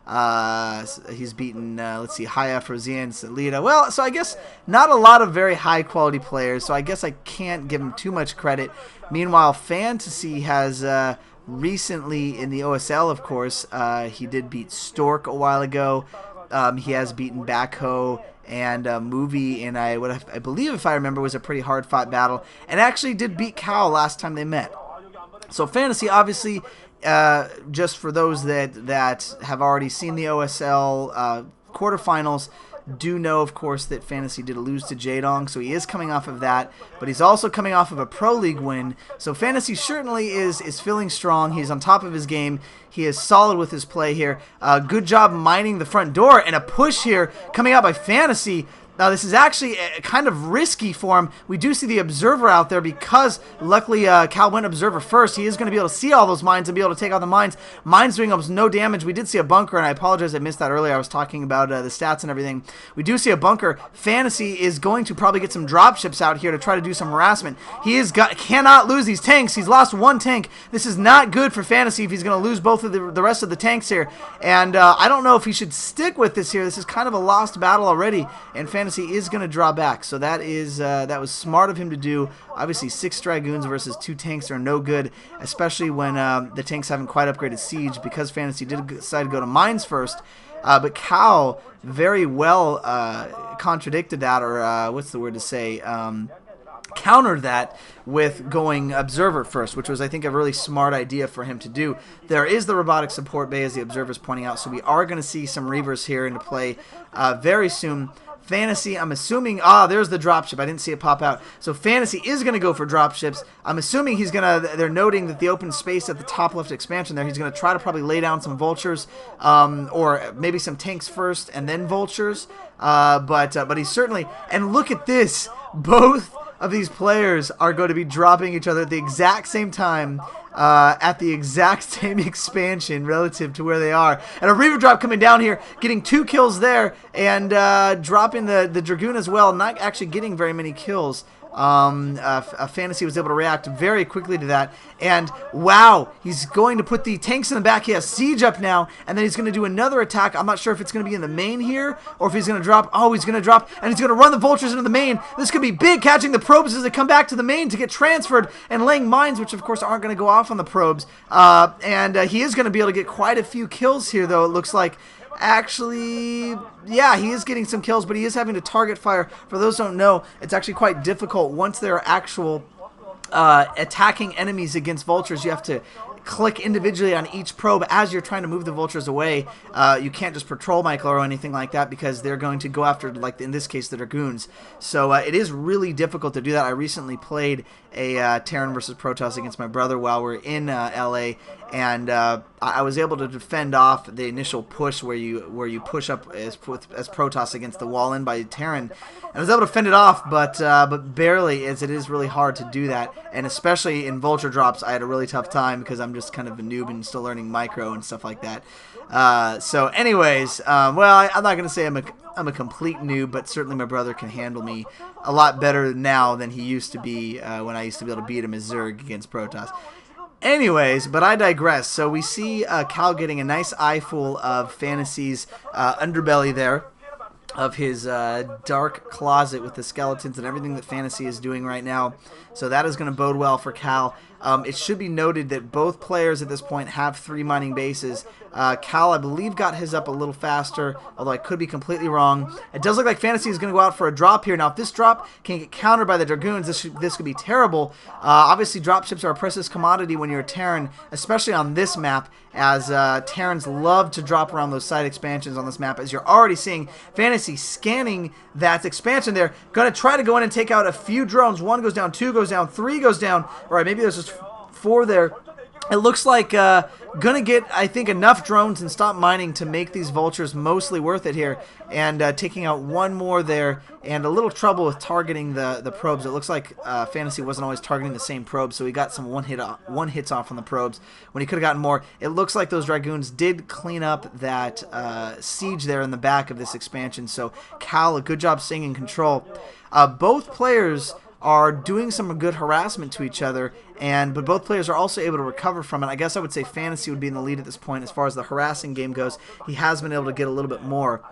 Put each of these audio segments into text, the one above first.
He's beaten, let's see, Haya, Frosian, Salida. Well, so I guess not a lot of very high-quality players, so I guess I can't give him too much credit. Meanwhile, Fantasy has recently, in the OSL, of course, he did beat Stork a while ago. He has beaten Backhoe and Movie, and I believe, if I remember, was a pretty hard-fought battle, and actually did beat KaL last time they met. So Fantasy, obviously, just for those that have already seen the OSL quarterfinals, do know, of course, that Fantasy did lose to Jaedong, so he is coming off of that, but he's also coming off of a Pro League win, so Fantasy certainly is feeling strong. He's on top of his game. He is solid with his play here. Good job mining the front door, and a push here coming out by Fantasy. Now, this is actually kind of risky for him. We do see the Observer out there because, luckily, KaL went Observer first. He is going to be able to see all those mines and be able to take out the mines. Mines doing almost no damage. We did see a bunker, and I apologize I missed that earlier. I was talking about the stats and everything. We do see a bunker. Fantasy is going to probably get some dropships out here to try to do some harassment. He cannot lose these tanks. He's lost one tank. This is not good for Fantasy if he's going to lose both of the rest of the tanks here. And I don't know if he should stick with this here. This is kind of a lost battle already, and Fantasy is going to draw back, so that was smart of him to do. Obviously, 6 Dragoons versus 2 tanks are no good, especially when the tanks haven't quite upgraded Siege, because Fantasy did decide to go to Mines first. But KaL very well contradicted that, or what's the word to say? Countered that with going Observer first, which was, I think, a really smart idea for him to do. There is the robotic support bay, as the Observer's pointing out, so we are going to see some Reavers here into play very soon. Fantasy, I'm assuming, there's the dropship. I didn't see it pop out. So Fantasy is going to go for dropships. I'm assuming they're noting that the open space at the top left expansion there, he's going to try to probably lay down some vultures, or maybe some tanks first and then vultures. But he's certainly, and look at this, both of these players are going to be dropping each other at the exact same time, at the exact same expansion relative to where they are. And a Reaver drop coming down here, getting 2 kills there, and dropping the Dragoon as well, not actually getting very many kills. Fantasy was able to react very quickly to that, and wow, he's going to put the tanks in the back. He has Siege up now, and then he's going to do another attack. I'm not sure if it's going to be in the main here, or if he's going to drop. Oh, he's going to drop, and he's going to run the vultures into the main. This could be big, catching the probes as they come back to the main to get transferred, and laying mines, which of course aren't going to go off on the probes. He is going to be able to get quite a few kills here, though, it looks like. Actually, yeah, he is getting some kills, but he is having to target fire. For those who don't know, it's actually quite difficult once there are actual attacking enemies against vultures. You have to click individually on each probe as you're trying to move the vultures away. You can't just patrol Michael or anything like that, because they're going to go after, like in this case, the Dragoons. So it is really difficult to do that. I recently played a Terran versus Protoss against my brother while we're in LA, and I was able to defend off the initial push where you push up as Protoss against the wall in by Terran. I was able to fend it off, but barely, as it is really hard to do that, and especially in vulture drops, I had a really tough time because I'm just kind of a noob and still learning micro and stuff like that. So anyways, well, I'm not going to say I'm a complete noob, but certainly my brother can handle me a lot better now than he used to be when I used to be able to beat him as Zerg against Protoss. Anyways, but I digress. So we see KaL getting a nice eyeful of Fantasy's underbelly there, of his dark closet with the skeletons and everything that Fantasy is doing right now. So that is going to bode well for KaL. It should be noted that both players at this point have 3 mining bases. KaL, I believe, got his up a little faster, although I could be completely wrong. It does look like Fantasy is going to go out for a drop here. Now, if this drop can get countered by the Dragoons, this could be terrible. Obviously, dropships are a precious commodity when you're a Terran, especially on this map, as Terrans love to drop around those side expansions on this map, as you're already seeing Fantasy scanning that expansion there. Going to try to go in and take out a few drones. 1 goes down, 2 goes down, 3 goes down. All right, maybe there's just 4 there. It looks like gonna get, I think, enough drones and stop mining to make these vultures mostly worth it here. And taking out 1 more there, and a little trouble with targeting the probes. It looks like Fantasy wasn't always targeting the same probe, so he got some one hits off on the probes when he could have gotten more. It looks like those Dragoons did clean up that siege there in the back of this expansion. So KaL, a good job staying in control. Both players are doing some good harassment to each other, but both players are also able to recover from it. I guess I would say Fantasy would be in the lead at this point as far as the harassing game goes. He has been able to get a little bit more.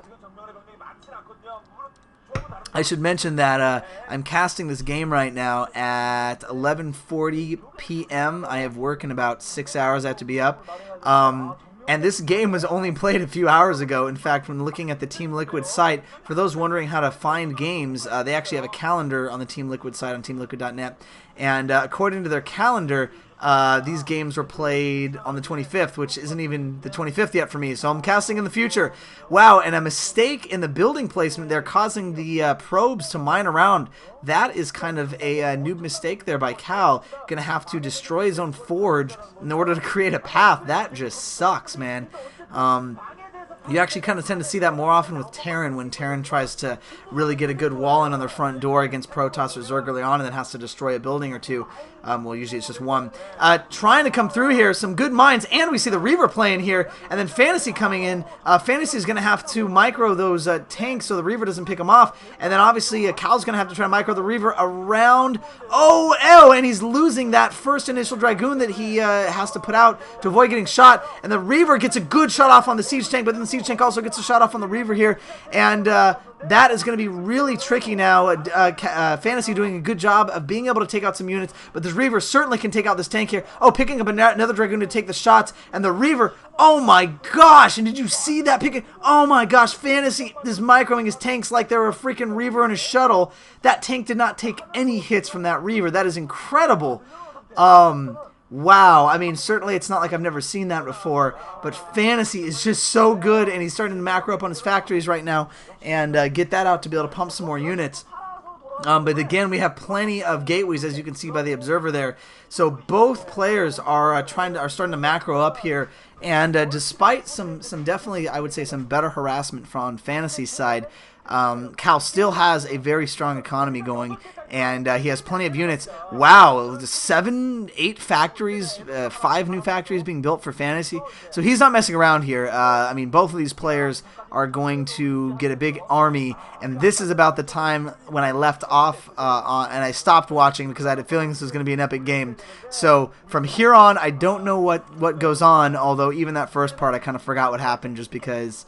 I should mention that I'm casting this game right now at 11:40 p.m. I have work in about 6 hours. I have to be up. And this game was only played a few hours ago. In fact, when looking at the Team Liquid site, for those wondering how to find games, they actually have a calendar on the Team Liquid site on teamliquid.net. And according to their calendar, these games were played on the 25th, which isn't even the 25th yet for me, so I'm casting in the future. Wow, and a mistake in the building placement there causing the probes to mine around. That is kind of a noob mistake there by KaL. Going to have to destroy his own forge in order to create a path. That just sucks, man. You actually kind of tend to see that more often with Terran when Terran tries to really get a good wall in on their front door against Protoss or Zerg early on and then has to destroy a building or two. Well, usually it's just one. Trying to come through here, some good mines, and we see the Reaver playing here, and then Fantasy coming in. Fantasy is going to have to micro those tanks so the Reaver doesn't pick them off, and then obviously KaL's going to have to try to micro the Reaver around. Oh, and he's losing that first initial Dragoon that he has to put out to avoid getting shot, and the Reaver gets a good shot off on the Siege Tank, but then the Siege Tank also gets a shot off on the Reaver here, and that is going to be really tricky now. Fantasy doing a good job of being able to take out some units, but this Reaver certainly can take out this tank here. Oh, picking up another Dragoon to take the shots, and the Reaver, oh my gosh, and did you see that picking? Oh my gosh, Fantasy is microing his tanks like they were a freaking Reaver and a shuttle. That tank did not take any hits from that Reaver. That is incredible. Wow, I mean, certainly it's not like I've never seen that before, but Fantasy is just so good, and he's starting to macro up on his factories right now and get that out to be able to pump some more units. But again, we have plenty of gateways, as you can see by the observer there. So both players are starting to macro up here, and despite some definitely, I would say, some better harassment from Fantasy's side, KaL still has a very strong economy going, and he has plenty of units. Wow, 7, 8 factories, 5 new factories being built for Fantasy. So he's not messing around here. I mean, both of these players are going to get a big army, and this is about the time when I left off and I stopped watching because I had a feeling this was going to be an epic game. So from here on, I don't know what goes on, although even that first part I kind of forgot what happened just because